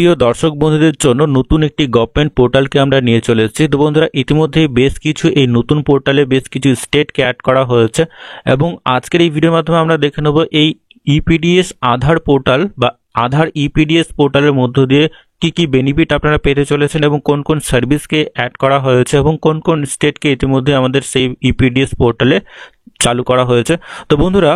প্রিয় দর্শক বন্ধুদের জন্য নতুন একটি গভর্নমেন্ট পোর্টালকে আমরা নিয়ে চলে এসেছি। তো বন্ধুরা, ইতিমধ্যেই বেশ কিছু এই নতুন পোর্টালে বেশ কিছু স্টেটকে অ্যাড করা হয়েছে এবং আজকের এই ভিডিওর মাধ্যমে আমরা দেখে নেব এই ইপিডিএস আধার পোর্টাল বা আধার ইপিডিএস পোর্টালের মধ্য দিয়ে কি কি বেনিফিট আপনারা পেতে চলেছেন এবং কোন কোন সার্ভিসকে অ্যাড করা হয়েছে এবং কোন কোন স্টেটকে ইতিমধ্যে আমাদের সেই ইপিডিএস পোর্টালে চালু করা হয়েছে। তো বন্ধুরা,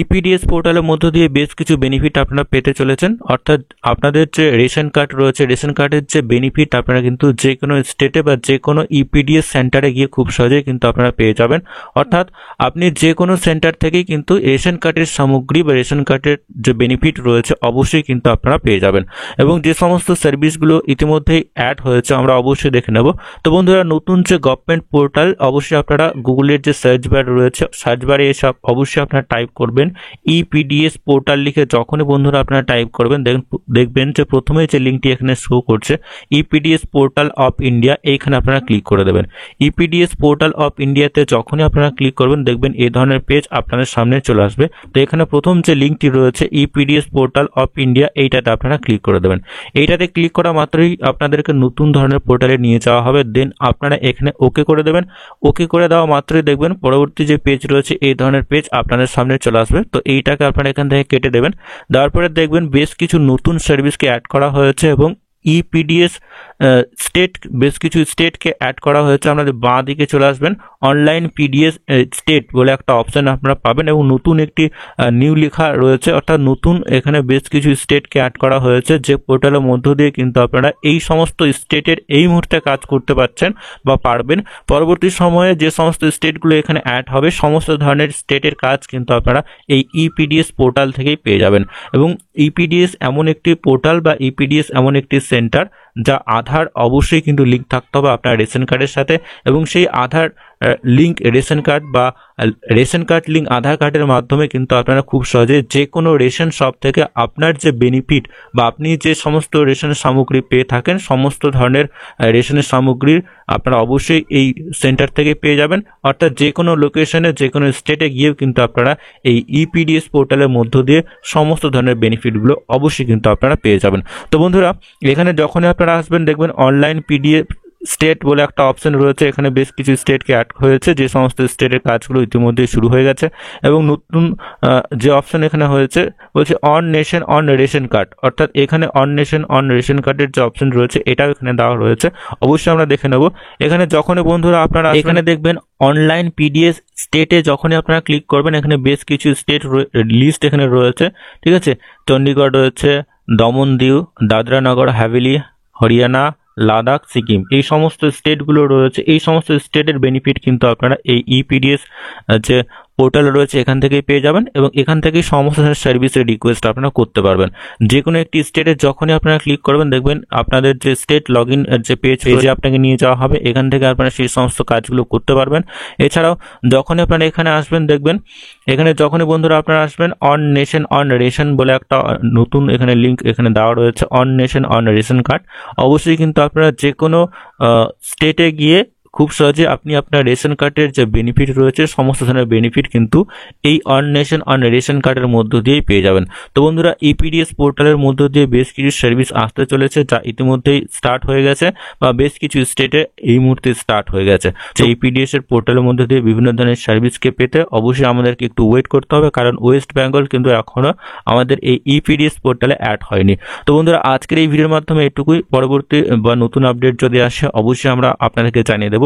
ইপিডিএস পোর্টালের মধ্য দিয়ে বেশ কিছু বেনিফিট আপনারা পেতে চলেছেন, অর্থাৎ আপনাদের যে রেশন কার্ড রয়েছে, রেশন কার্ডের যে বেনিফিট আপনারা কিন্তু যে কোনো স্টেটে বা যে কোনো ইপিডিএস সেন্টারে গিয়ে খুব সহজেই কিন্তু আপনারা পেয়ে যাবেন। অর্থাৎ আপনি যে কোনো সেন্টার থেকেই কিন্তু রেশন কার্ডের সামগ্রী বা রেশন কার্ডের যে বেনিফিট রয়েছে অবশ্যই কিন্তু আপনারা পেয়ে যাবেন এবং যে সমস্ত সার্ভিসগুলো ইতিমধ্যেই অ্যাড হয়েছে আমরা অবশ্যই দেখে নেব। তো বন্ধুরা, নতুন যে গভর্নমেন্ট পোর্টাল অবশ্যই আপনারা গুগলের যে সার্চ বার রয়েছে, সার্চ বারে এসব অবশ্যই আপনারা টাইপ করবেন ইপিডিএস পোর্টাল লিখে। যখনই বন্ধুরা আপনারা টাইপ করবেন দেখবেন যে প্রথমেই যে লিঙ্কটি এখানে শো করছে ইপিডিএস পোর্টাল অফ ইন্ডিয়া, এইখানে আপনারা ক্লিক করে দেবেন। ইপিডিএস পোর্টাল অফ ইন্ডিয়াতে যখনই আপনারা ক্লিক করবেন দেখবেন এই ধরনের পেজ আপনাদের সামনে চলে আসবে। তো এখানে প্রথম যে লিঙ্কটি রয়েছে ইপিডিএস পোর্টাল অফ ইন্ডিয়া, এইটাতে আপনারা ক্লিক করে দেবেন। এইটাতে ক্লিক করা মাত্রই আপনাদেরকে নতুন ধরনের পোর্টালে নিয়ে যাওয়া হবে। দেন আপনারা এখানে ওকে করে দেবেন। ওকে করে দেওয়া মাত্রই দেখবেন পরবর্তী যে পেজ রয়েছে এই ধরনের পেজ আপনাদের সামনে চলে আসবে। তো এইটাকে আপনারা এখান থেকে কেটে দেবেন। দেওয়ার পরে দেখবেন বেশ কিছু নতুন সার্ভিসকে অ্যাড করা হয়েছে এবং ইপিডিএস স্টেট বেশ কিছু স্টেটকে অ্যাড করা হয়েছে। আপনাদের বাঁ দিকে চলে আসবেন, অনলাইন পিডিএস স্টেট বলে একটা অপশন আপনারা পাবেন এবং নতুন একটি নিউ লেখা রয়েছে, অর্থাৎ নতুন এখানে বেশ কিছু স্টেটকে অ্যাড করা হয়েছে যে পোর্টালের মধ্য দিয়ে কিন্তু আপনারা এই সমস্ত স্টেটের এই মুহূর্তে কাজ করতে পারছেন বা পারবেন। পরবর্তী সময়ে যে সমস্ত স্টেটগুলো এখানে অ্যাড হবে সমস্ত ধরনের স্টেটের কাজ কিন্তু আপনারা এই ইপিডিএস পোর্টাল থেকেই পেয়ে যাবেন। এবং ইপিডিএস এমন একটি পোর্টাল বা ইপিডিএস এমন একটি সেন্টার যা আধার অবশ্যই কিন্তু লিঙ্ক থাকতে হবে আপনার রেশন কার্ডের সাথে এবং সেই আধার লিঙ্ক রেশন কার্ড বা রেশন কার্ড লিঙ্ক আধার কার্ডের মাধ্যমে কিন্তু আপনারা খুব সহজে যে কোনো রেশন শপ থেকে আপনার যে বেনিফিট বা আপনি যে সমস্ত রেশনের সামগ্রী পেয়ে থাকেন সমস্ত ধরনের রেশনের সামগ্রীর আপনারা অবশ্যই এই সেন্টার থেকে পেয়ে যাবেন। অর্থাৎ যে কোনো লোকেশনে যে কোনো স্টেটে গিয়েও কিন্তু আপনারা এই ইপিডিএস পোর্টালের মধ্য দিয়ে সমস্ত ধরনের বেনিফিটগুলো অবশ্যই কিন্তু আপনারা পেয়ে যাবেন। তো বন্ধুরা, এখানে যখনই আপনারা আসবেন দেখবেন অনলাইন পিডিএফ স্টেট বলে একটা অপশন রয়েছে। এখানে বেশ কিছু স্টেটকে অ্যাড হয়েছে, যে সমস্ত স্টেটের কাজগুলো ইতিমধ্যে শুরু হয়ে গেছে এবং নতুন যে অপশন এখানে হয়েছে বলছে on nation on ration card, অর্থাৎ এখানে অন নেশন অন রেশন কার্ডের যে অপশন রয়েছে এটাও এখানে দেওয়া রয়েছে। অবশ্যই আমরা দেখে নেব। এখানে যখনই বন্ধুরা আপনারা এখানে দেখবেন অনলাইন পিডিএস স্টেটে যখনই আপনারা ক্লিক করবেন এখানে বেশ কিছু স্টেট লিস্ট এখানে রয়েছে, ঠিক আছে। চণ্ডীগড় রয়েছে, দমন দিউ, দাদরা নগর হাভেলি, হরিয়ানা, লাদাখ, সিকিম, এই সমস্ত স্টেটগুলো রয়েছে। এই সমস্ত স্টেটের বেনিফিট কিন্তু আপনারা এই ইপিডিএস যে পোর্টাল রয়েছে এখান থেকেই পেয়ে যাবেন এবং এখান থেকেই সমস্ত সার্ভিসের রিকোয়েস্ট আপনারা করতে পারবেন। যে কোনো একটি স্টেটে যখনই আপনারা ক্লিক করবেন দেখবেন আপনাদের যে স্টেট লগ ইন যে পেজে আপনাকে নিয়ে যাওয়া হবে, এখান থেকে আপনারা সেই সমস্ত কাজগুলো করতে পারবেন। এছাড়াও যখনই আপনারা এখানে আসবেন দেখবেন এখানে যখনই বন্ধুরা আপনারা আসবেন অন নেশন অন রেশন বলে একটা নতুন এখানে লিঙ্ক এখানে দেওয়া রয়েছে, on nation on ration card. অবশ্যই কিন্তু আপনারা যে কোনো স্টেটে গিয়ে খুব সহজে আপনি আপনার রেশন কার্ডের যে বেনিফিট রয়েছে সমস্ত ধরনের বেনিফিট কিন্তু এই অন নেশন অন রেশন কার্ডের মধ্য দিয়েই পেয়ে যাবেন। তো বন্ধুরা, ইপিডিএস পোর্টালের মধ্য দিয়ে বেশ কিছু সার্ভিস আসতে চলেছে যা ইতিমধ্যেই স্টার্ট হয়ে গেছে বা বেশ কিছু স্টেটে এই মুহূর্তে স্টার্ট হয়ে গেছে। যে ইপিডিএস এর পোর্টালের মধ্য দিয়ে বিভিন্ন ধরনের সার্ভিসকে পেতে অবশ্যই আমাদেরকে একটু ওয়েট করতে হবে, কারণ ওয়েস্ট বেঙ্গল কিন্তু এখনো আমাদের এই ইপিডিএস পোর্টালে অ্যাড হয়নি। তো বন্ধুরা, আজকের এই ভিডিওর মাধ্যমে এটুকুই। পরবর্তী বা নতুন আপডেট যদি আসে অবশ্যই আমরা আপনাদেরকে জানিয়ে দেবো।